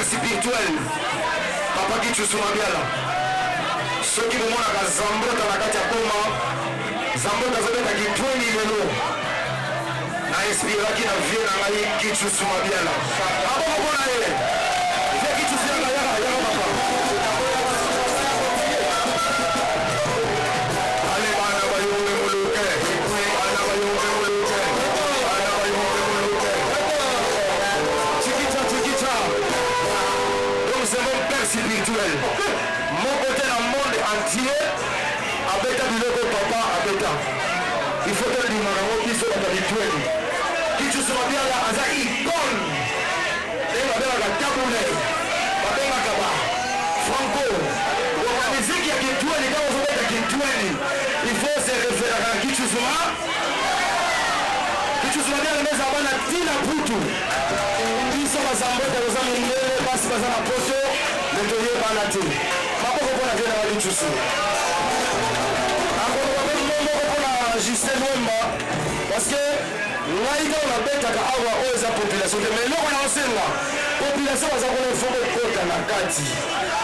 spirituel papa qui tu souma bien là ceux qui me montrent à Zambo dans la carte à Poma Zambo dans la carte qui tourne lelo na inspira qui na vie na ngai qui tu souma bien là abo ko na ye c'est qui tu souma bien là ya papa allez bana ba yo me muluke bana ba yo me muluke bana ba yo me muluke chiquita donc c'est mon père spirituel mon côté dans le monde entier abeta biloko papa abeta il faut que le marango qui soit habituel qui tu sois bien là aza icône et va bien la taboule va bien la kaba franco la musique ya kitwani kama unataka kitwani il faut se référer à qui tu sois bien la mesa bana tina putu biso bazambota bazamungele basi bazana poto ndoye bana ti maboko bona vile wali chusu akolo babembo bona Justin Wemba parce que ngaika on abeta ka awa oza population de mais loko na osenga population baza kona foko kota na kati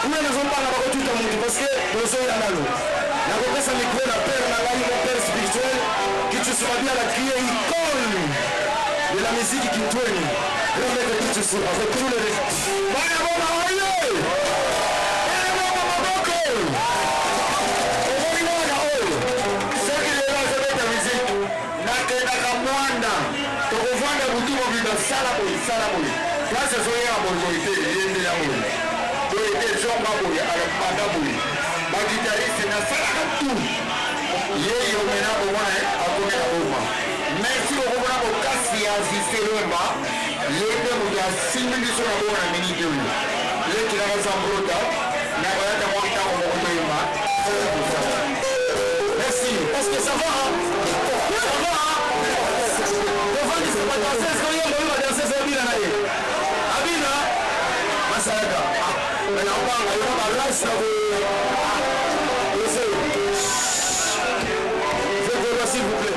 une nazo bana bako tuta mundi parce que bozo ya nalo na kopesa micro na père na ngai mon père spirituel qui tu sois bien la crier icône de la musique qui tourne grand mec que tu sois avec tous les bana bana oye bana bana bako oina oye c'est que les gens de la musique na kenda kamwanda to kovanda butumo binda sala boy place zoya bonjoité yende ya boy to ete zonga boy ala panda boy ba guitariste na sala tout yeyo mena bo wana akone na boma merci beaucoup pour la kasi ya Zistelomba yende mu ya simbi so na bona minute wi leki na Zambrota na bayata mwanta ko mo koyima merci parce que ça va devant les spectateurs quand il y a eu la danseuse Abina naye Abina Masaka mais on va la race s'il vous plaît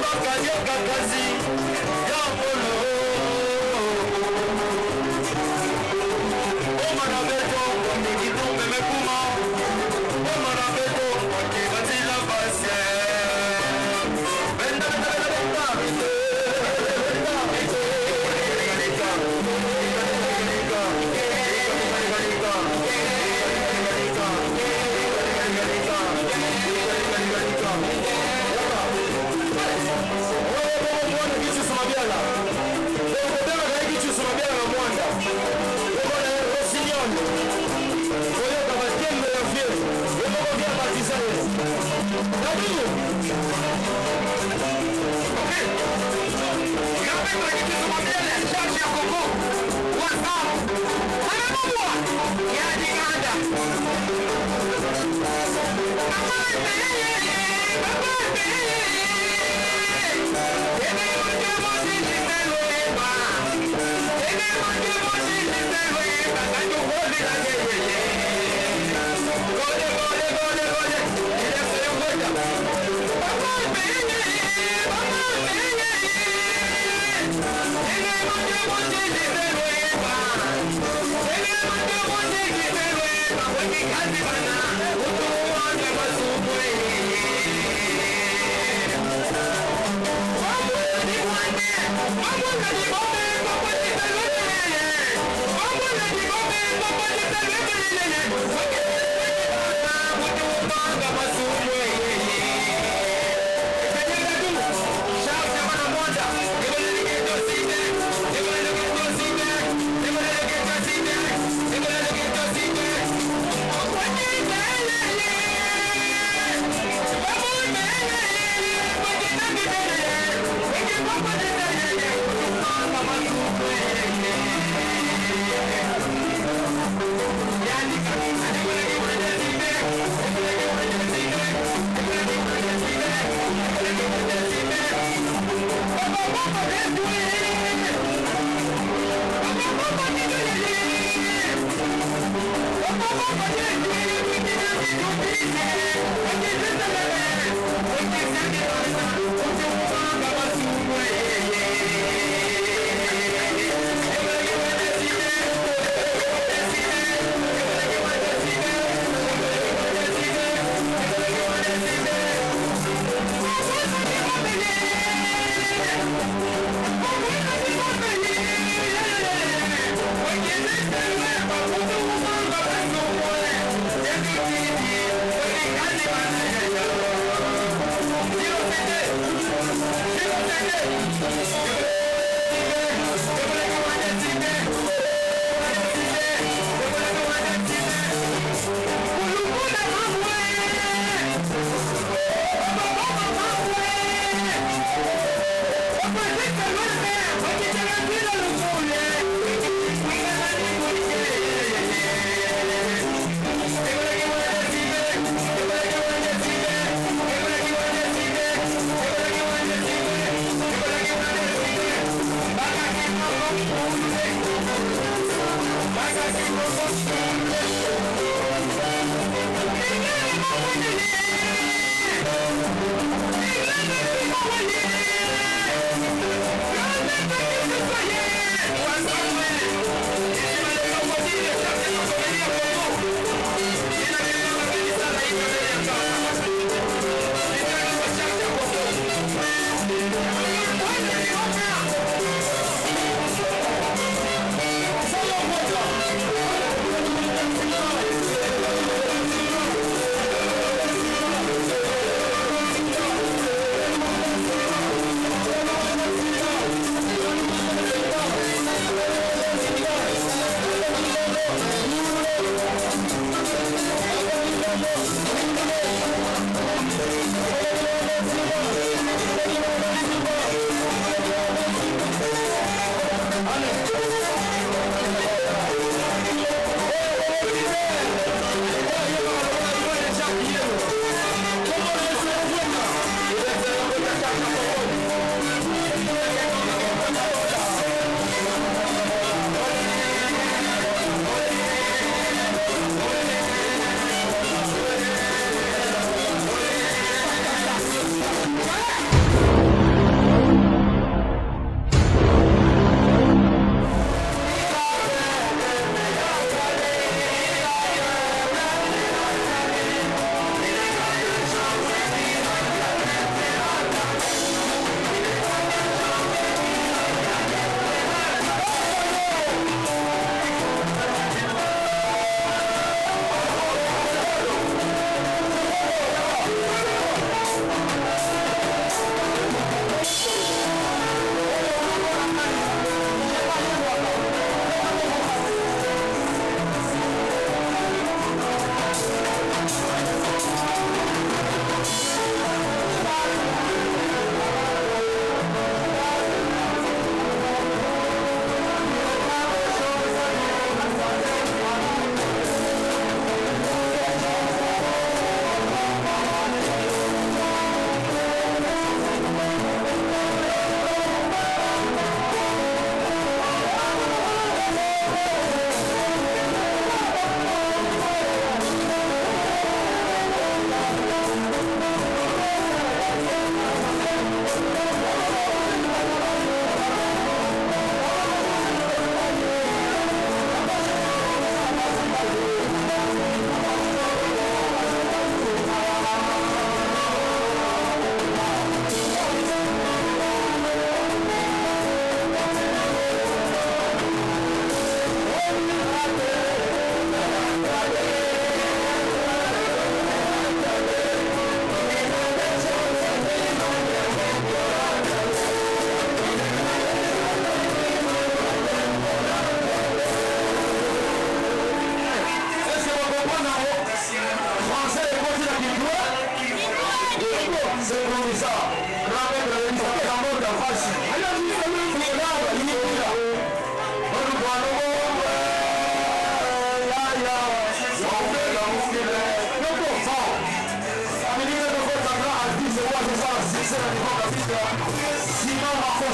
Yoka kazi ya molo Oma na beto Kwa kitumbe mekuma Oma na beto Kwa kibatila base Benda benda benda benda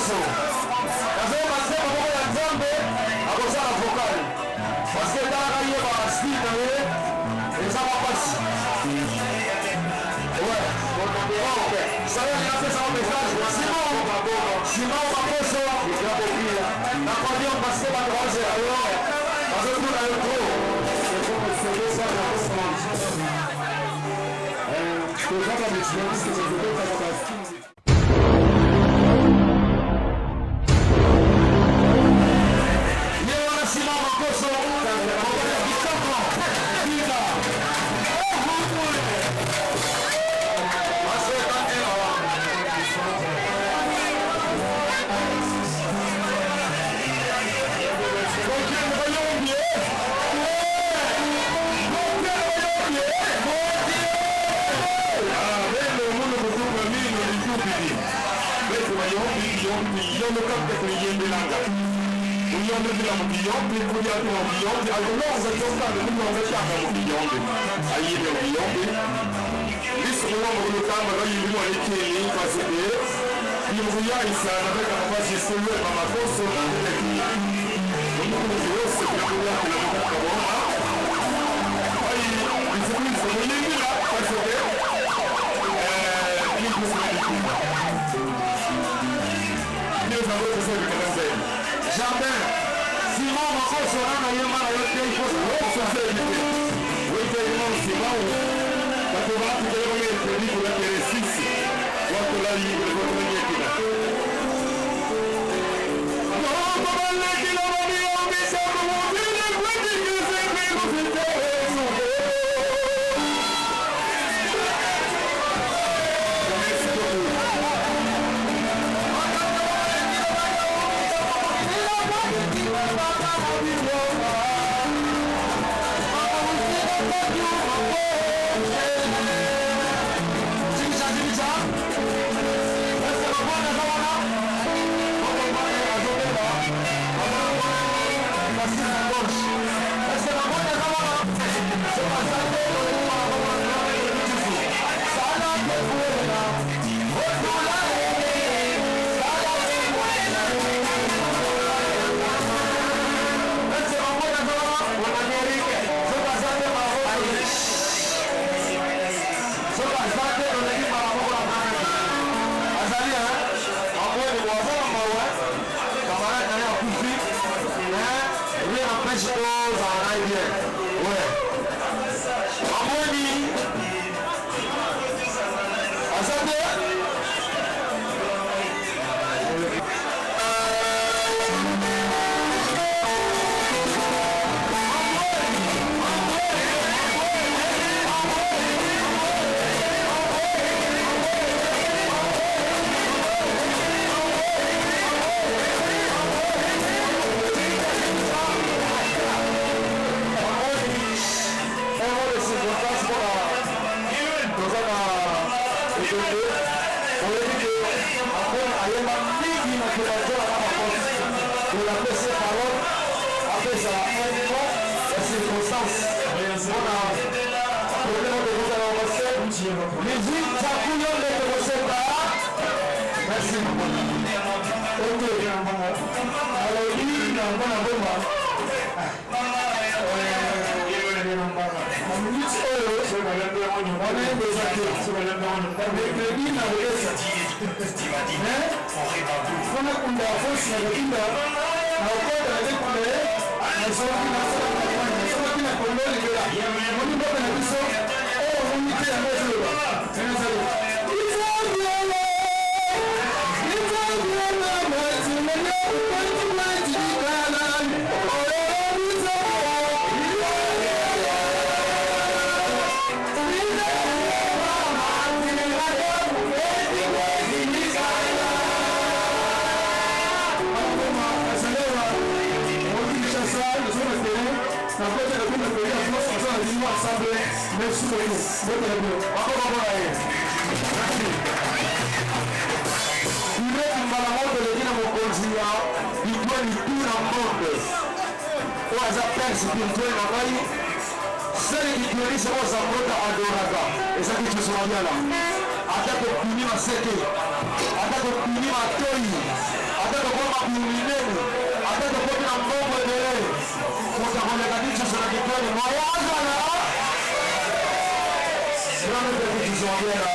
makoso. Nasema sema kwa ya Nzambe akosala vokali. Parce que dans la yeba style et ça va passer. Ouais. OK. Ça y est, il a fait ça au message. Simon makoso. Na kwa hiyo basi kwa kwanza leo. Parce que kuna yuko. C'est ça la response. Je vais pas m'expliquer ce que je veux faire dans la style. Jardin, Simon makoso na yema yote iko sawa. Wewe Simon, watu watu kwenye kliniki ya Keresisi, watu la libre kwenye kila. Baba bale kila bali ongeza kwa vile kwenye kile kile kupini matoi ataka kwa kuulineni ataka kwa na mbogo endelee utakonekanisha sana kitoni mwayaza na sio ndio kizongera